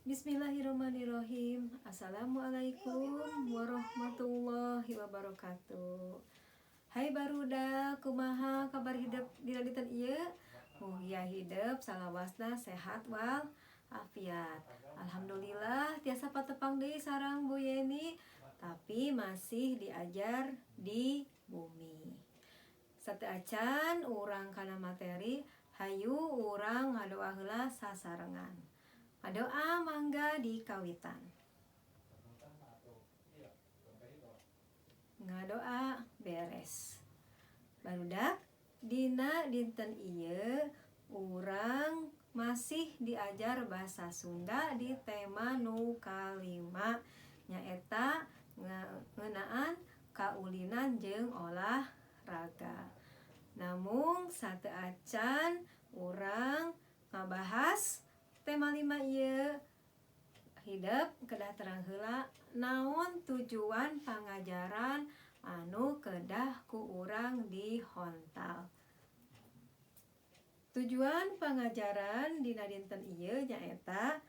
Bismillahirrahmanirrahim. Assalamualaikum warahmatullahi wabarakatuh. Hai barudak, kumaha kabar hidup dina dinten ieu? Mugia hidup salawasna sehat wal afiat. Alhamdulillah tiasa patepang deui sareng Bu Yeni, tapi masih diajar di bumi. Sateu acan urang kana materi, hayu urang ngadoa heula sasarengan. Doa mangga dikawitan. Ngadoa beres. Barudak dina dinten ieu urang masih diajar bahasa Sunda di tema nu kalima nyaeta ngeunaan kaulinan jeung olahraga. Namung sateu acan urang ngabahas tema 5 ieu hidup kedah terang heula naon tujuan pangajaran anu kedah ku urang dihontal. Tujuan pangajaran dina dinten ieu nyaeta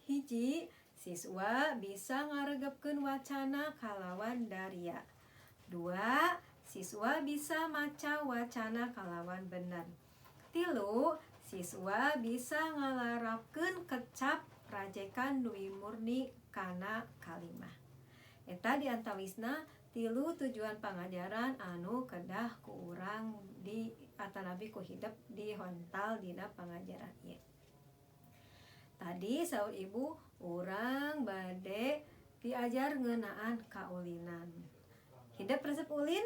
hiji, siswa bisa ngaregepkeun wacana kalawan daria. 2, siswa bisa maca wacana kalawan bener. 3, siswa bisa ngalarapkeun kecap rajekan dui murni kana kalimah. Eta diantawisna 3 tujuan pangajaran anu kedah ku urang di atanabi ku hidup dihontal dina pangajaran ieu. Tadi saur ibu urang bade diajar ngeunaan kaulinan. Hidup resep ulin,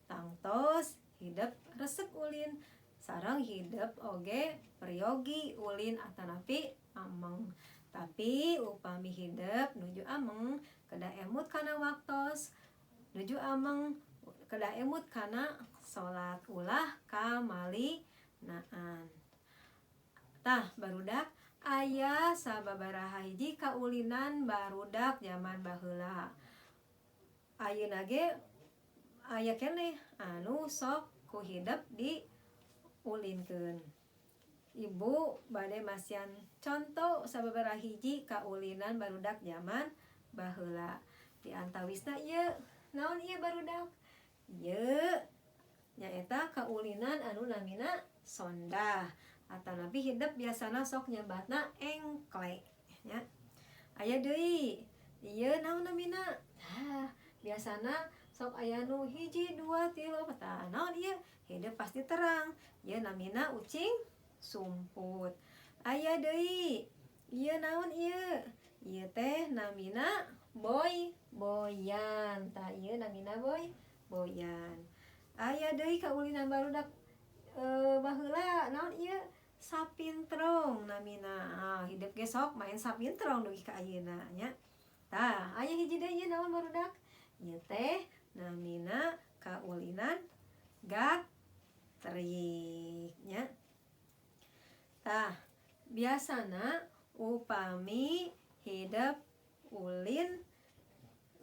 tangtos hidup resep ulin. Sareng hidup oge periogi ulin atanapi ameng. Tapi upami hidup nuju ameng kedah emut kana waktos, nuju ameng kedah emut kana salat ulah kamalinaan. Tah barudak aya sababaraha hiji kaulinan barudak zaman baheula. Ayeuna ge aya keneh anu sok ku hidup di ulinkeun. Ibu bade masian contoh sababaraha hiji kaulinan barudak zaman baheula. Diantawisna ieu, naon ieu barudak? Ieu nyaeta kaulinan anu namina sondah atanapi hidup biasana sok nyebatna engklek nya. Aya deui, ieu naon namina? Biasana sok aya nu 1, 2, 3, 4. Tah naon ieu? Hidup pasti terang. Ieu namina ucing sumput. Aya deui, ieu naon ieu? Ieu teh namina boyan. Tah ieu namina boyan. Aya deui kaulinan barudak baheula naon ieu? Sapintrong namina. Hidup ge sok main sapintrong dugi ka ayeuna nya. Tah aya hiji deui ieu naon barudak? Ieu teh namina kaulinan gatrik nya. Tah biasana upami hidup ulin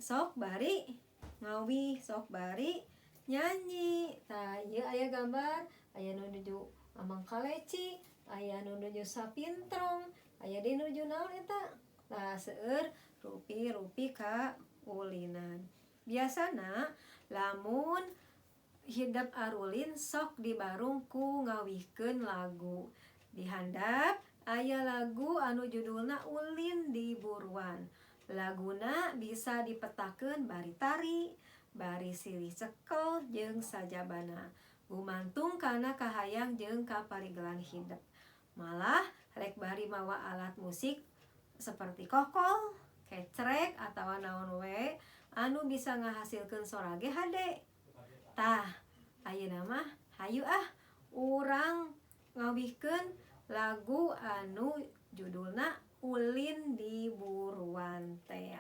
sok bari ngawih, sok bari nyanyi. Tah ieu aya gambar, aya nu nuju amang kaleci, aya nu nuju sapintrong, aya deui nuju naon eta? Tah seueur rupi-rupi kaulinan. Biasana lamun hidup arulin sok dibarung ku ngawihkeun lagu. Di handap aya lagu anu judulna Ulin di Buruan. Laguna bisa dipetakeun bari tari, bari silih cekel jeung sajabana. Gumantung kana kahayang jeung kaparigelan hidup. Malah rek bari mawa alat musik seperti kokol, kecrek atawa naon we anu bisa ngahasilkeun sora ge hade. Tah ayeuna mah hayu urang ngawihkeun lagu anu judulna Ulin di Buruan tea.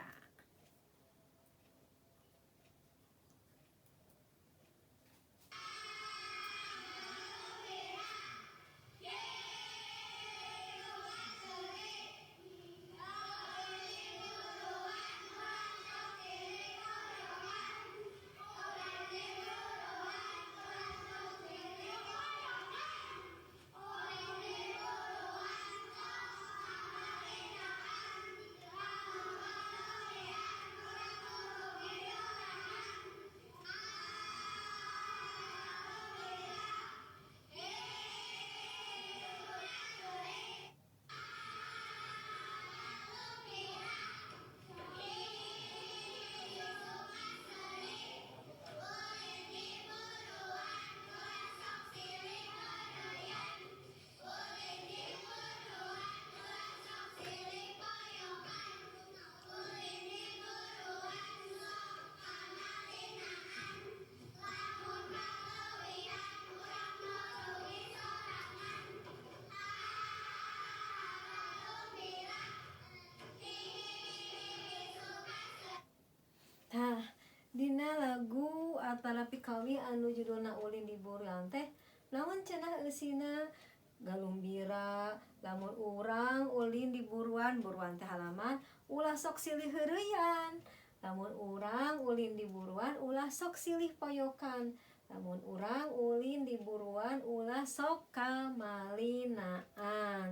sartana pikawi anu judulna ulin di buruan teh naon cenah eusina galumbira. Lamun urang ulin di buruan teh halaman ulah sok silih heureuyan. Lamun urang ulin di buruan ulah sok silih poyokan. Lamun urang ulin di buruan ulah sok kamalinaan.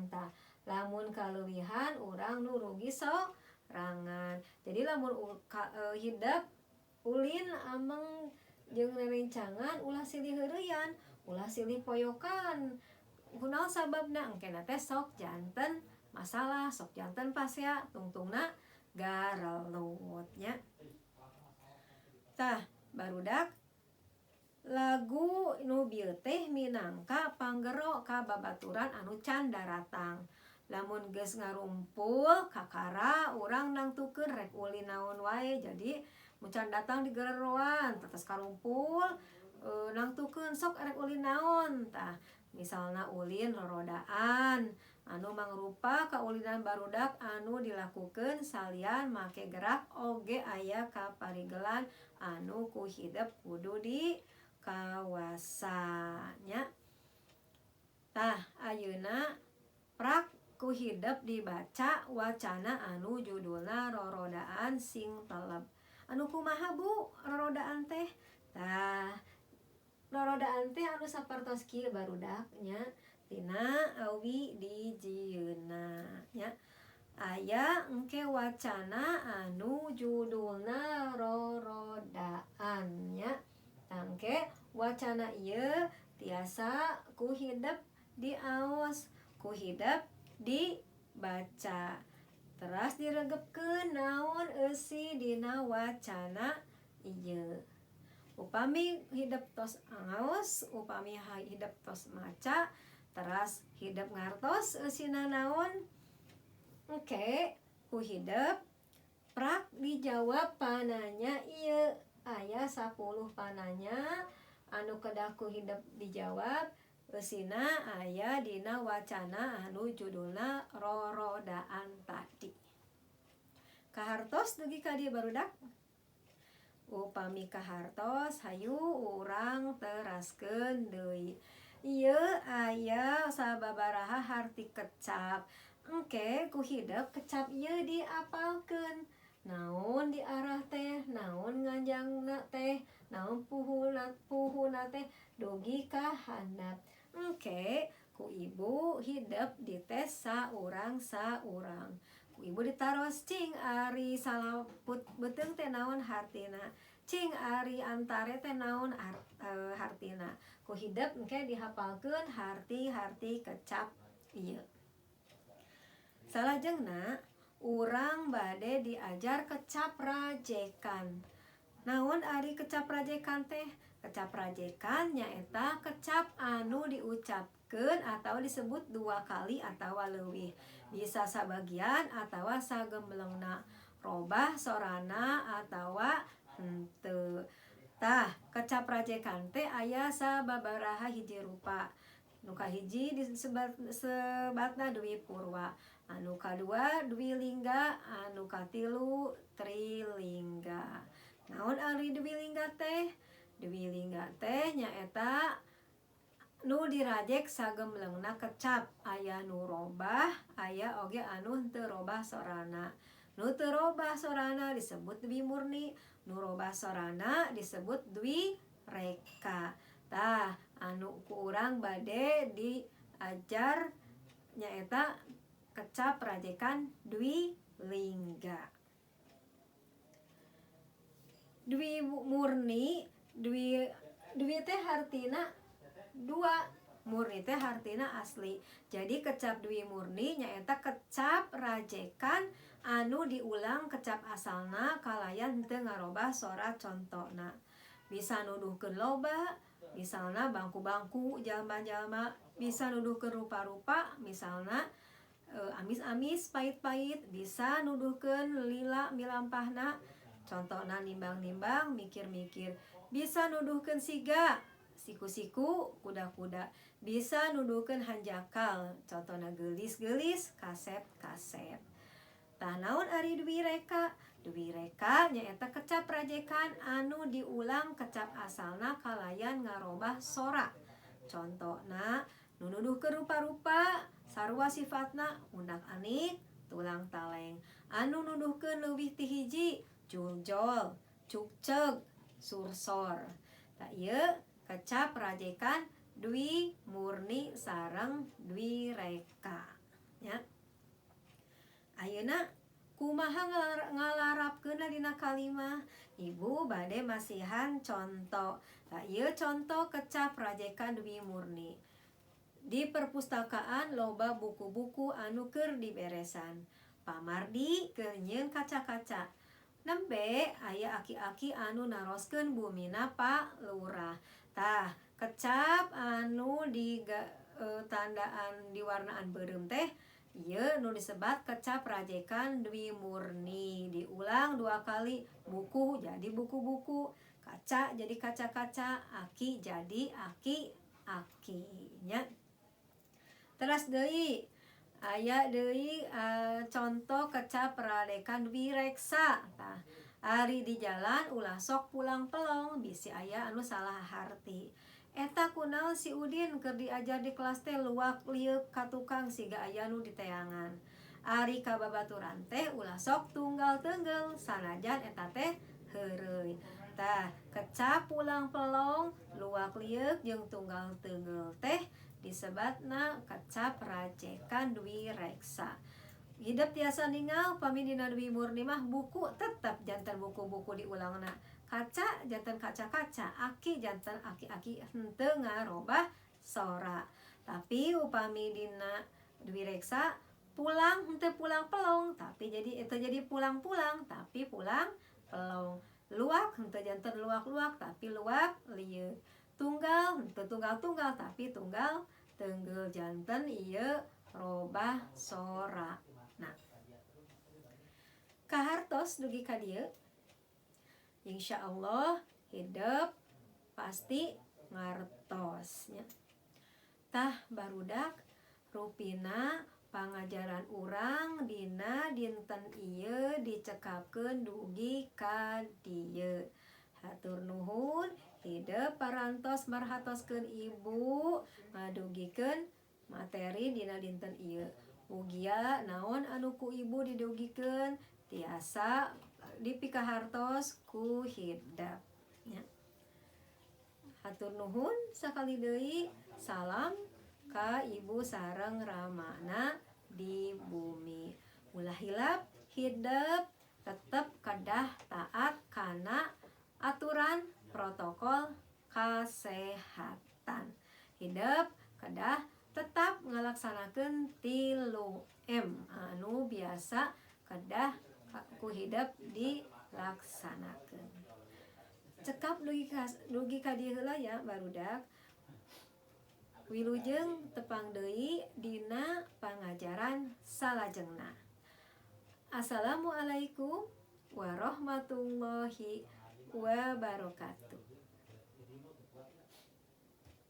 Tah lamun kaleuwihan urang nu rugi sorangan. Jadi lamun hidup ulin ameng jeung rerencangan ulah silih heureuyan, ulah silih poyokan. Kunaon sababna? Engkena teh sok janten masalah, sok janten pasea tungtungna garelut nya. Tah barudak lagu nu bieu teh minangka panggero ka babaturan anu can daratang. Lamun geus ngarumpul kakara urang nangtukeun rek ulin naon wae. Jadi mucan datang di gereroan tetes karumpul nangtukeun sok rek ulin naon. Tah misalna ulin rorodaan anu mangrupa kaulinan barudak anu dilakukeun salian make gerak oge aya kaparigelan anu ku hideup kudu di kawasanya. Tah ayeuna prak ku hideup dibaca wacana anu judulna rorodaan sing teleb. Anu kumaha Bu rorodaan teh? Tah rorodaan teh anu sapertos kieu barudak nya tina awi dijieunna nya. Aya engke wacana anu judulna rorodaan nya. Tangke wacana ieu tiasa ku hideup diaos, ku hideup dibaca. Teras diregepkeun naon eusi dina wacana ieu. Upami hideup tos ngaos, upami hideup tos maca, teras hideup ngartos eusina naon. Engke ku hideup prak dijawab pananya ieu. Aya 10 pananya anu kedah ku hideup dijawab eusina aya dina wacana anu judulna rorodaan tadi. Kahartos dugi ka dieu barudak? Upami kahartos hayu urang teraskeun deui. Ieu aya sababaraha harti kecap. Engke ku hideup kecap ieu diapalkeun. Naon diarah teh, naon nganjangna teh, naon puhuna teh dugi ka handap. Engke ku ibu hideup dites saurang-saurang. Ku ibu ditaros cing ari salaput beuteung teh naon hartina, cing ari antare teh naon hartina. Ku hideup engke dihapalkeun harti-harti kecap ieu. Salajengna urang bade diajar kecap rajekan. Naon ari kecap rajekan teh? Kecap rajekan nyaeta kecap anu diucapkeun atau disebut 2 kali atawa leuwih. Bisa sabagian atawa sagemblengna, robah sorana atawa henteu. Tah kecap rajekan teh aya sababaraha hiji rupa. Nu kahiji sebatna Dwi Purwa, anu kadua Dwi Lingga, anu katilu Trilingga. Naon ari Dwi Lingga teh? Dwi Lingga teh nyaeta nu dirajek sagemblengna kecap. Aya nu robah, aya oge anu henteu robah sorana. Nu teu robah sorana disebut Dwi Murni, nu robah sorana disebut Dwi Reka. Tah anu ku urang bade diajar nyaeta kecap rajekan Dwi Lingga. Dwi Murni, Dwi teh hartina 2, murni teh hartina asli. Jadi kecap Dwi Murni nyaeta kecap rajekan anu diulang kecap asalna kalayan henteu ngarobah sora contona. Bisa nuduhkeun loba, misalna bangku-bangku jalma-jalma, bisa nuduhkeun rupa-rupa, misalna amis-amis pait-pait, bisa nuduhkeun lila milampahna, contohna nimbang-nimbang mikir-mikir. Bisa nuduhkeun siga, siku-siku, kuda-kuda. Bisa nuduhkeun hanjakal, contohna geulis-geulis, kasep-kasep. Tah naon ari duwi reka? Duwi reka nyaeta kecap rajekan anu diulang kecap asalna kalayan ngarobah sora. Contona nu nuduhkeun rupa-rupa sarua sifatna undak anik, tulang taleng. Anu nuduhkeun leuwih ti hiji juljol, cukceg, sursor. Tah ieu kecap rajekan dwi murni sareng dwi reka nya. Ayeuna kumaha ngalarapkeunna dina kalimah? Ibu bade masihan contoh. Tah ieu contoh kecap rajekan dwi murni. Di perpustakaan loba buku-buku anu keur diberesan. Pamardi keur nyieun kaca-kaca. Nembe aya aki-aki anu naroskeun bumina Pak Lurah. Tah kecap anu tandaan diwarnaan beureum teh ieu nu disebat kecap rajekan dwi murni. Diulang 2 kali, buku jadi buku-buku, kaca jadi kaca-kaca, aki jadi aki-aki nya. Teras deui aya deui contoh kecap rajekan dwi reksa. Tah ari di jalan ulah sok pulang pelong, bisi aya anu salah harti. Eta kunaon si Udin keur diajar di kelas teh luak liuk ka tukang siga aya nu diteangan. Ari ka babaturan teh ulah sok tunggal teunggel sanajan eta teh heureuy. Tah kecap pulang pelong, luak liuk jeung tunggal teunggel teh disebatna kecap rajekan dwi reksa. Hidup tiasa ningal pami dina dwi murni mah buku tetep janten buku-buku diulangna. Kaca janten kaca-kaca, aki janten aki-aki henteu ngarobah sora. Tapi upami dina dwi reksa pulang henteu pulang pelong, tapi jadi itu jadi pulang-pulang tapi pulang pelong. Luak henteu janten luak-luak tapi luak lieu. Tunggal henteu tunggal-tunggal tapi tunggal teunggel janten ieu robah sora. Nah, kahartos dugi ka dieu. Insyaallah hidup pasti ngartos nya. Tah barudak rupina pangajaran urang dina dinten ieu dicekapkeun dugi ka dieu. Hatur nuhun, hidup parantos marhatoskeun ibu ngadugikeun materi dina dinten ieu. Mugia naon anu ku ibu didugikeun tiasa dipikahartos ku hidap nya. Hatur nuhun sakali deui, salam ka ibu sareng ramana di bumi. Ulah hilap hidup tetep kedah taat kana aturan protokol kasehatan. Hidup kedah tetap ngalaksanakeun 3M anu biasa kedah ku hidup dilaksanakeun. Cekap dugi ka dieu heula ya barudak. Wilujeng tepang deui dina pangajaran salajengna. Assalamualaikum warahmatullahi wabarakatuh.